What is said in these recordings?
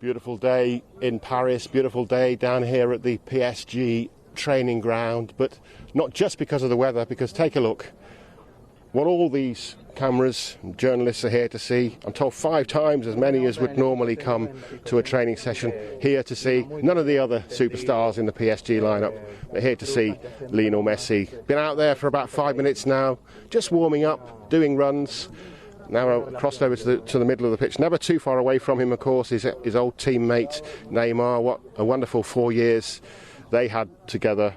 Beautiful day in Paris, beautiful day down here at the PSG training ground, but not just because of the weather, because take a look. What all these cameras and journalists are here to see, I'm told 5 times as many as would normally come to a training session, here to see none of the other superstars in the PSG lineup, but here to see Lionel Messi. Been out there for about 5 minutes now, just warming up, doing runs. Now crossed over to the middle of the pitch, never too far away from him, of course, his old teammate Neymar. What a wonderful 4 years they had together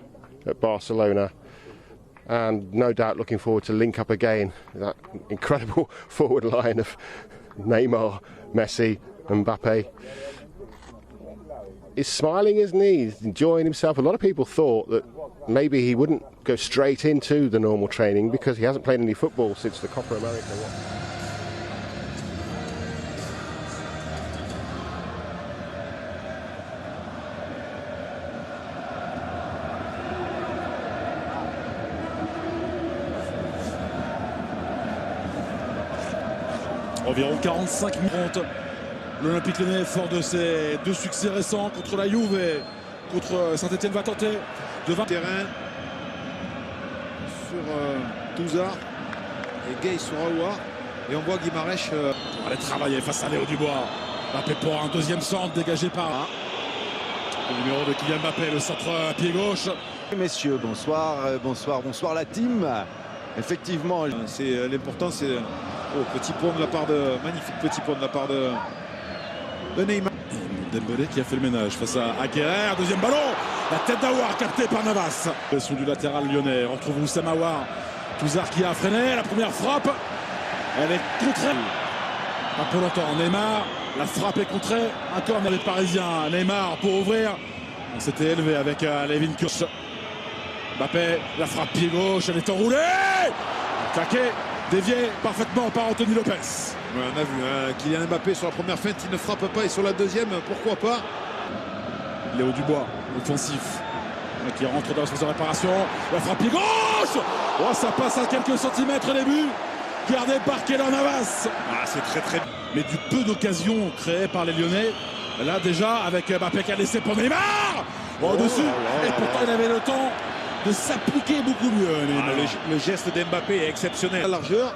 at Barcelona, and no doubt looking forward to link up again. That incredible forward line of Neymar, Messi and Mbappe. He's smiling, isn't he? He's enjoying himself. A lot of people thought that maybe he wouldn't go straight into the normal training because he hasn't played any football since the Copa America. Environ 45 minutes. L'Olympique Lyonnais, fort de ses 2 succès récents contre la Juve et contre Saint-Etienne, va tenter de 20 terrain sur Touzard et Gay sur Aouar. Et on voit Guimarães aller travailler face à Léo Dubois. Mbappé pour un deuxième centre dégagé par le numéro de Kylian Mbappé, le centre pied gauche. Messieurs, bonsoir, bonsoir la team. Effectivement, c'est l'important, c'est petit pont de la part de magnifique petit pont de la part de Neymar. Dembélé qui a fait le ménage face à Aguerre. Deuxième ballon, la tête d'Aouar captée par Navas. Sous du latéral lyonnais, on retrouve Oussama Aouar. Touzard qui a freiné, la première frappe, elle est contrée. Pas pour longtemps, Neymar, la frappe est contrée. Un corner des Parisiens, Neymar pour ouvrir. On s'était élevé avec Levin Kurz. Mbappé, la frappe pied gauche, elle est enroulée. Claqué, dévié parfaitement par Anthony Lopez. Ouais, on a vu Kylian Mbappé sur la première feinte, il ne frappe pas, et sur la deuxième, pourquoi pas. Léo Dubois, offensif, qui rentre dans la phase de réparation. La frappe pied gauche. Oh, ça passe à quelques centimètres des buts. Gardé par Keylor Navas. C'est très. Mais du peu d'occasions créées par les Lyonnais. Là déjà avec Mbappé qui a laissé pour Neymar au-dessus. Et pourtant il avait le temps de s'appliquer beaucoup mieux. Le geste d'Mbappé est exceptionnel. La largeur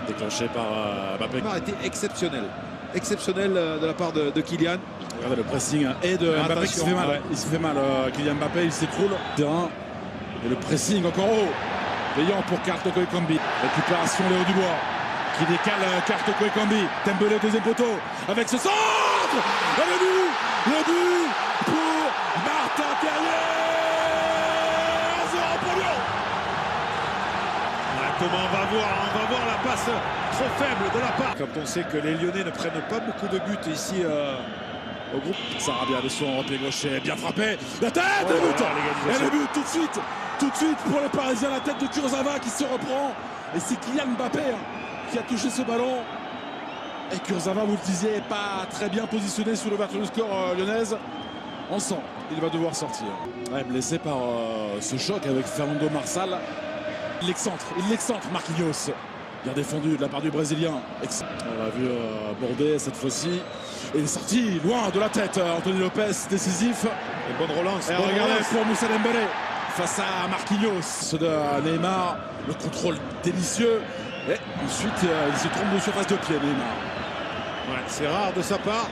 déclenché par Mbappé. Neymar était exceptionnel de la part de Kylian. Regardez le pressing et de Mbappé qui se fait mal. Ouais. Il se fait mal, Kylian Mbappé, il s'écroule. Terrain et le pressing encore haut. Payant pour Cartoko Ekambi. Récupération Léo Dubois qui décale Cartoko Ekambi. Dembélé au deuxième poteau avec ce centre. Et le but pour Martin Terrier. 1-0 pour Lyon. Comment on va voir la passe trop faible de la part. Quand on sait que les Lyonnais ne prennent pas beaucoup de buts ici au groupe. Sarabia de son pied gaucher, bien frappé. La tête et le but. Et le but tout de suite pour les Parisiens. La tête de Kurzawa qui se reprend. Et c'est Kylian Mbappé qui a touché ce ballon. Et Kurzawa, vous le disiez, pas très bien positionné sous l'ouverture du score lyonnaise. On sent, il va devoir sortir. Ouais, blessé par ce choc avec Fernando Marsal. Il l'excentre Marquinhos. Bien défendu de la part du Brésilien. On l'a vu border cette fois-ci. Et il est sorti loin de la tête. Anthony Lopez, décisif. Et bonne relance. Et regardez pour Moussa Dembélé face à Marquinhos. Ce de Neymar, le contrôle délicieux. Et ensuite, il se trompe de surface de pied, Neymar. Ouais, c'est rare de sa part.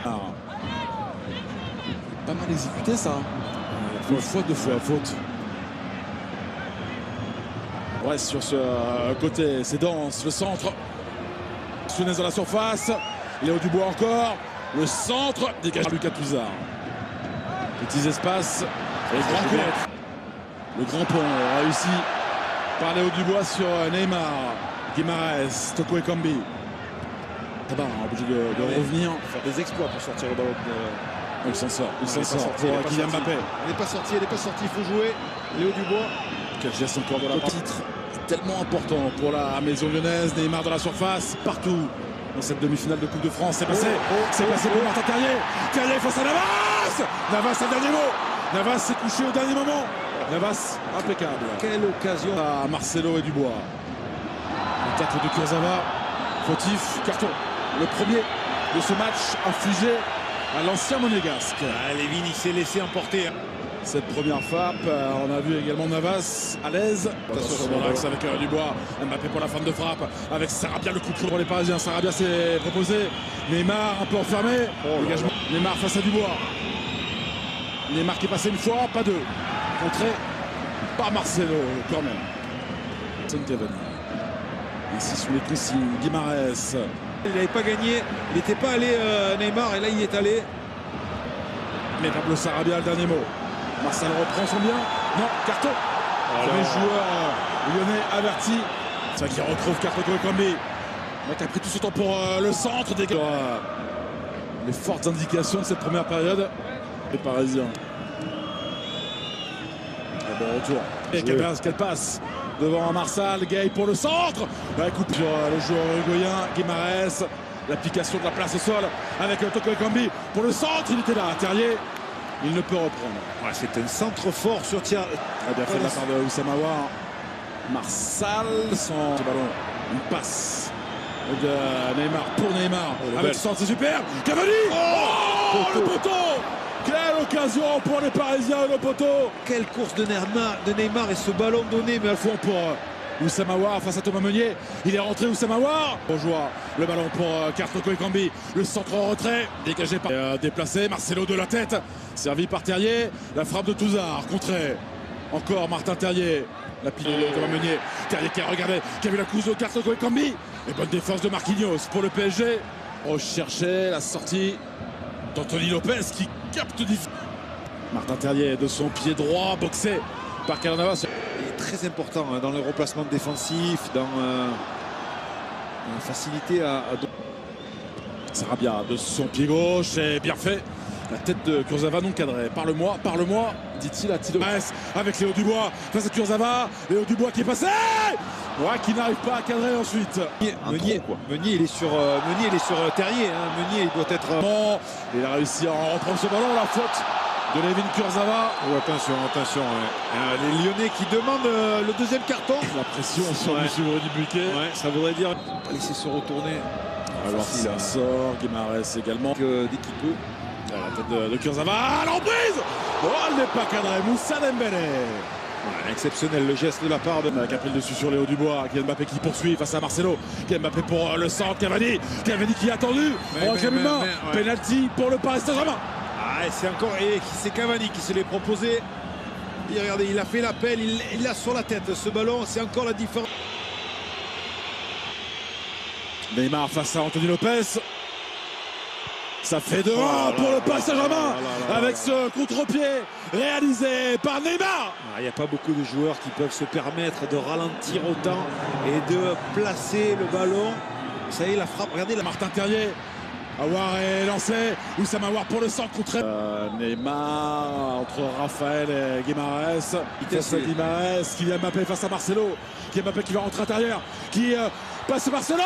Pas mal exécuté ça. Une fois, 2 fois, faute. Ouais, sur ce côté, c'est dense, le centre. Sunez dans la surface. Léo Dubois encore. Le centre dégage Lucas Touzard. Petits espaces. Et le grand pont réussi par Léo Dubois sur Neymar. Guimarães, Toko Ekambi. Tabar obligé de revenir. Faire des exploits pour sortir le ballon. Il s'en sort pour Kylian Mbappé. Il n'est pas sorti, il faut jouer. Léo Dubois. Quel geste encore de la part. Titre tellement important pour la maison lyonnaise. Neymar dans la surface, partout dans cette demi-finale de Coupe de France. C'est passé, pour Martin Terrier. Terrier face à Navas. Navas, un dernier mot. Navas s'est couché au dernier moment. Navas, impeccable. Quelle occasion à Marcelo et Dubois. Le tacle de Kurzawa. Fautif, carton. Le premier de ce match infligé à l'ancien monégasque. Ah, Lévin, il s'est laissé emporter. Cette première frappe, on a vu également Navas à l'aise. Attention dans l'axe avec Dubois. Mbappé pour la fin de frappe avec Sarabia, le coup de pied pour les Parisiens. Sarabia s'est proposé. Neymar un peu enfermé. Dégagement. Neymar face à Dubois. Neymar qui est passé une fois, pas deux. Contré par Marcelo, quand même. Cavani. Ici sous les consignes, Guimarães. Il n'avait pas gagné, il n'était pas allé Neymar et là il est allé. Mais Pablo Sarabia, le dernier mot. Marcel reprend son bien. Non, carton. Les joueurs lyonnais avertis. C'est vrai qu'il retrouve Carton Ekambi. Le mec a pris tout son temps pour le centre. Les fortes indications de cette première période. Les Parisiens. Un bon retour. Et quelle passe devant Marsal. Gay pour le centre. La coupe sur le joueur uruguayen. Guimarães. L'application de la place au sol avec Toko Ekambi pour le centre. Il était là. Terrier. Il ne peut reprendre. Ouais, c'est un centre fort sur tir. Très bien fait de la part de Oussama Aouar. Marsal, son ballon, une passe de Neymar pour Neymar. Avec son centre, c'est super. Cavani. Oh, le poteau. Quelle occasion pour les Parisiens, le poteau. Quelle course de Neymar et ce ballon donné, mais Au fond pour Oussama Aouar face à Thomas Meunier. Il est rentré Oussama Aouar. Bonjour. Le ballon pour Carton Ekambi. Le centre en retrait. Dégagé par déplacé. Marcelo de la tête. Servi par Terrier. La frappe de Touzard. Contré. Encore Martin Terrier. La pile de Thomas Meunier. Terrier qui a regardé. Qui a vu la course de Carton Ekambi. Et bonne défense de Marquinhos pour le PSG. Rechercher la sortie d'Anthony Lopez qui capte Martin Terrier de son pied droit. Boxé par Navas. Il est très important dans le replacement défensif, dans la facilité à... Sarabia de son pied gauche est bien fait. La tête de Kurzawa non cadrée. Parle-moi, dit-il à Tito. Avec Léo Dubois face à Kurzawa. Léo Dubois qui est passé. Ouais, qui n'arrive pas à cadrer ensuite. Meunier, il est sur Terrier. Meunier, il doit être... Il a réussi à reprendre ce ballon. La faute de Lévin Kurzawa. Oh, attention. Les Lyonnais qui demandent le deuxième carton. La pression sur M. Rudy Buquet. Ouais, ça voudrait dire pas laisser se retourner. Alors ça sort. Guimarães également. Dès qu'il peut. La tête de Kurzawa. L'emprise. Oh, elle n'est pas cadrée. Moussa Dembélé. Ouais, exceptionnel le geste de la part de... Qui a pris le dessus sur Léo Dubois. Kylian Mbappé qui poursuit face à Marcelo. Kylian Mbappé pour le centre. Cavani qui a attendu. Penalty pour le Paris Saint-Germain. C'est Cavani qui se l'est proposé. Et regardez, il a fait l'appel, il l'a sur la tête. Ce ballon, c'est encore la différence. Neymar face à Anthony Lopez. Ça fait 2-1 pour le Paris Saint-Germain avec ce contre-pied réalisé par Neymar. Il n'y a pas beaucoup de joueurs qui peuvent se permettre de ralentir autant et de placer le ballon. Ça y est, la frappe, regardez la... Martin Terrier. Aouar est lancé. Oussama Aouar pour le centre contre Neymar entre Raphaël et Guimarães. Face à Guimarães. Kylian Mbappé face à Marcelo. Kylian Mbappé qui va rentrer à l'intérieur. Qui passe Marcelo.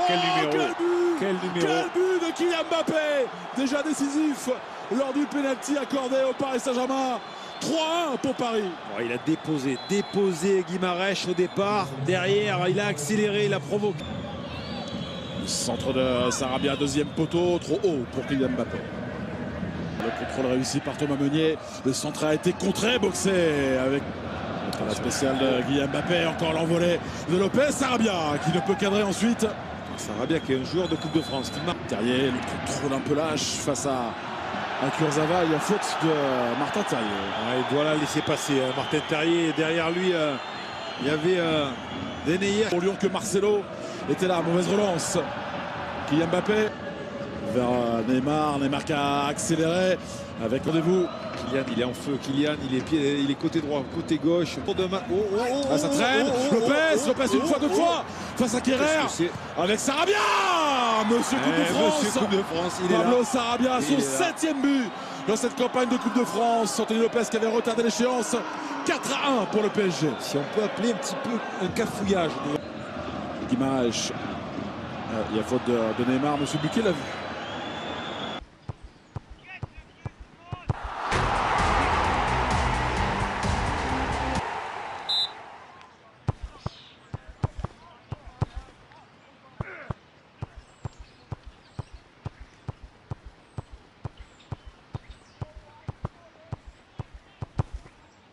Quel numéro. Quel but de Kylian Mbappé. Déjà décisif lors du pénalty accordé au Paris Saint-Germain. 3-1 pour Paris. Il a déposé Guimarães au départ. Derrière, il a accéléré, il a provoqué. Le centre de Sarabia, deuxième poteau, trop haut pour Kylian Mbappé. Le contrôle réussi par Thomas Meunier. Le centre a été contré, boxé avec la spéciale de Kylian Mbappé. Encore l'envolée de Lopez. Sarabia qui ne peut cadrer ensuite. Sarabia qui est un joueur de Coupe de France qui marque. Terrier, le contrôle un peu lâche face à Kurzawa. Il y a faute de Martin Terrier. Il doit la laisser passer. Martin Terrier, derrière lui, il y avait Denayer. Pour Lyon que Marcelo était là, mauvaise relance. Kylian Mbappé vers Neymar qui a accéléré avec rendez-vous. Kylian, il est en feu. Kylian, il est côté droit, côté gauche. Ça traîne. Lopez une fois, deux fois face à Kerrer avec Sarabia. Monsieur Coupe de France. Pablo Sarabia, son 7e but dans cette campagne de Coupe de France. Anthony Lopez qui avait retardé l'échéance. 4-1 pour le PSG. Si on peut appeler un petit peu un cafouillage. Guimarães. Il y a faute de Neymar. Monsieur Buquet l'a vu.